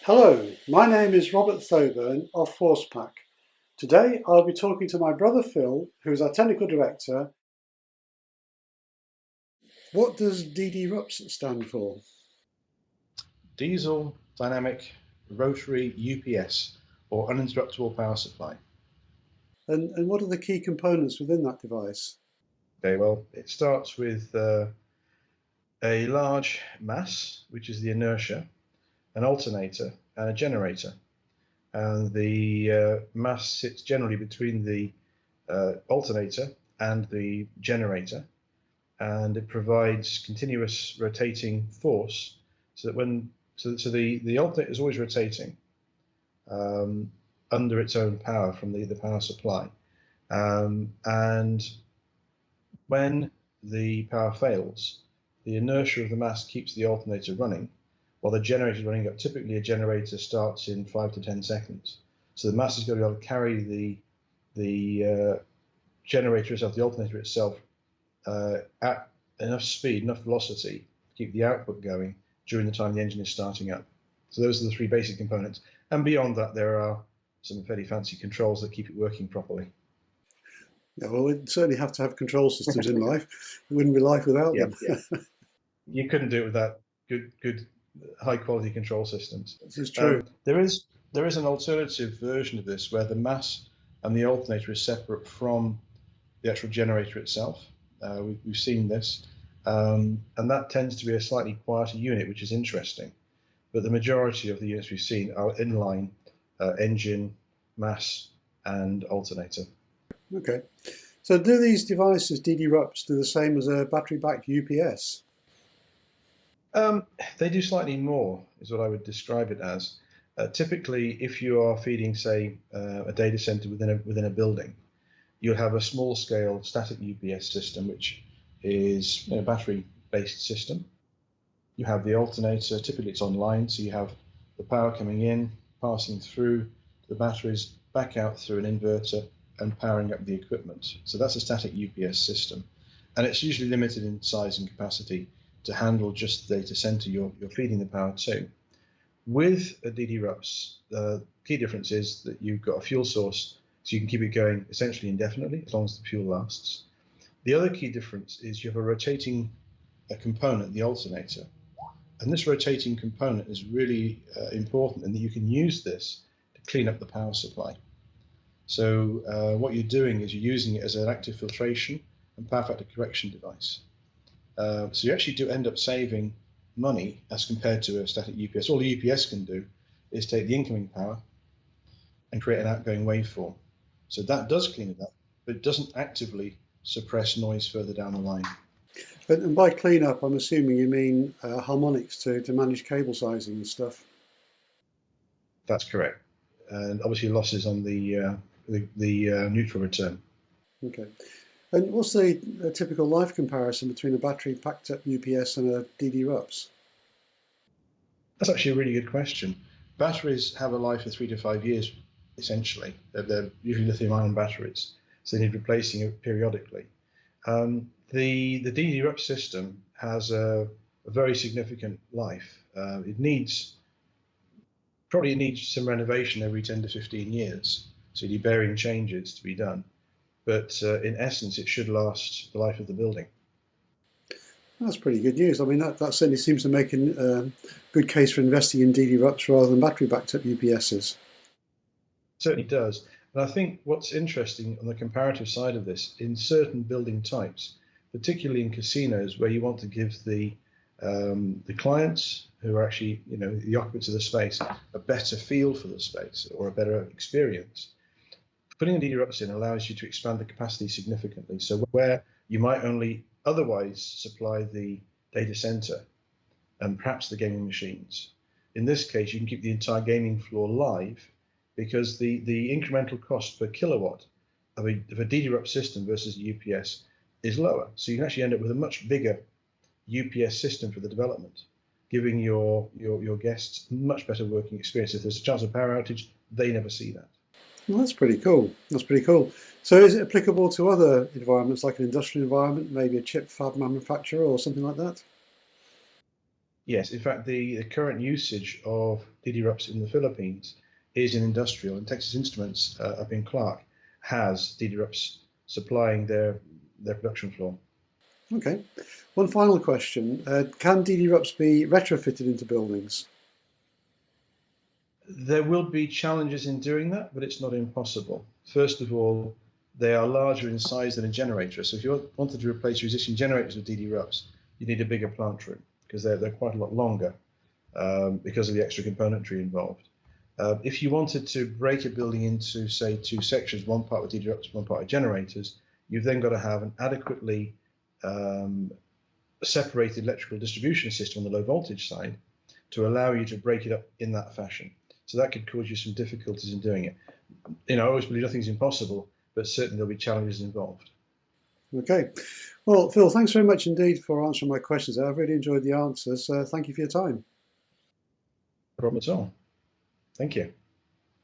Hello, my name is Robert Thoburn of Forsspac. Today I'll be talking to my brother Phil, who is our technical director. What does DDRUPS stand for? Diesel dynamic rotary UPS, or uninterruptible power supply. And what are the key components within that device? Okay, well, it starts with a large mass, which is the inertia, an alternator, and a generator. And the mass sits generally between the alternator and the generator, and it provides continuous rotating force, so that the alternator is always rotating under its own power from the power supply. And when the power fails, the inertia of the mass keeps the alternator running while the generator is running up. Typically, a generator starts in 5 to 10 seconds. So the mass is going to be able to carry the generator itself, the alternator itself, at enough speed, enough velocity to keep the output going during the time the engine is starting up. So those are the three basic components. And beyond that, there are some fairly fancy controls that keep it working properly. Yeah, well, we'd certainly have to have control systems in life. It wouldn't be life without them. Yeah. You couldn't do it without good high quality control systems. This is true. There is an alternative version of this where the mass and the alternator is separate from the actual generator itself. We've seen this, and that tends to be a slightly quieter unit, which is interesting. But the majority of the units we've seen are inline engine, mass, and alternator. Okay. So do these devices, DDRUPS, do the same as a battery-backed UPS? They do slightly more, is what I would describe it as. Typically, if you are feeding, say, a data center within a building, you'll have a small-scale static UPS system, which is a battery-based system. You have the alternator. Typically, it's online, so you have the power coming in, passing through the batteries, back out through an inverter, and powering up the equipment. So that's a static UPS system, and it's usually limited in size and capacity to handle just the data center you're feeding the power to. With a DDRUPS, the key difference is that you've got a fuel source, so you can keep it going essentially indefinitely as long as the fuel lasts. The other key difference is you have a rotating component, the alternator, and this rotating component is really important in that you can use this to clean up the power supply. So what you're doing is you're using it as an active filtration and power factor correction device. So you actually do end up saving money as compared to a static UPS. All the UPS can do is take the incoming power and create an outgoing waveform. So that does clean it up, but it doesn't actively suppress noise further down the line. And by clean up, I'm assuming you mean Harmonics to manage cable sizing and stuff. That's correct. And obviously losses on the neutral return. Okay. And what's the typical life comparison between a battery packed up UPS and a DDRUPS? That's actually a really good question. Batteries have a life of 3 to 5 years, essentially. They're usually lithium-ion batteries, so they need replacing periodically. The DDRUPS system has a very significant life. It probably needs some renovation every 10 to 15 years, so you need bearing changes to be done. But in essence, it should last the life of the building. That's pretty good news. I mean, that certainly seems to make a good case for investing in DDRUPS rather than battery-backed up UPSs. It certainly does. And I think what's interesting on the comparative side of this, in certain building types, particularly in casinos where you want to give the clients who are actually, the occupants of the space, a better feel for the space or a better experience, putting a DDRUPS in allows you to expand the capacity significantly. So where you might only otherwise supply the data center and perhaps the gaming machines, in this case you can keep the entire gaming floor live because the incremental cost per kilowatt of a DDRUPS system versus a UPS is lower. So you can actually end up with a much bigger UPS system for the development, giving your guests much better working experience. If there's a chance of power outage, they never see that. Well, that's pretty cool. That's pretty cool. So is it applicable to other environments, like an industrial environment, maybe a chip fab manufacturer or something like that? Yes, in fact, the current usage of DDRUPS in the Philippines is in industrial, and Texas Instruments up in Clark has DDRUPS supplying their production floor. Okay. One final question. Can DDRUPS be retrofitted into buildings? There will be challenges in doing that, but it's not impossible. First of all, they are larger in size than a generator. So if you wanted to replace your existing generators with DDRUPS, you need a bigger plant room because they're quite a lot longer because of the extra componentry involved. If you wanted to break a building into, say, two sections, one part with DDRUPS, one part with generators, you've then got to have an adequately separated electrical distribution system on the low voltage side to allow you to break it up in that fashion. So that could cause you some difficulties in doing it. I always believe nothing's impossible, but certainly there'll be challenges involved. Okay. Well, Phil, thanks very much indeed for answering my questions. I've really enjoyed the answers. Thank you for your time. No problem at all. Thank you.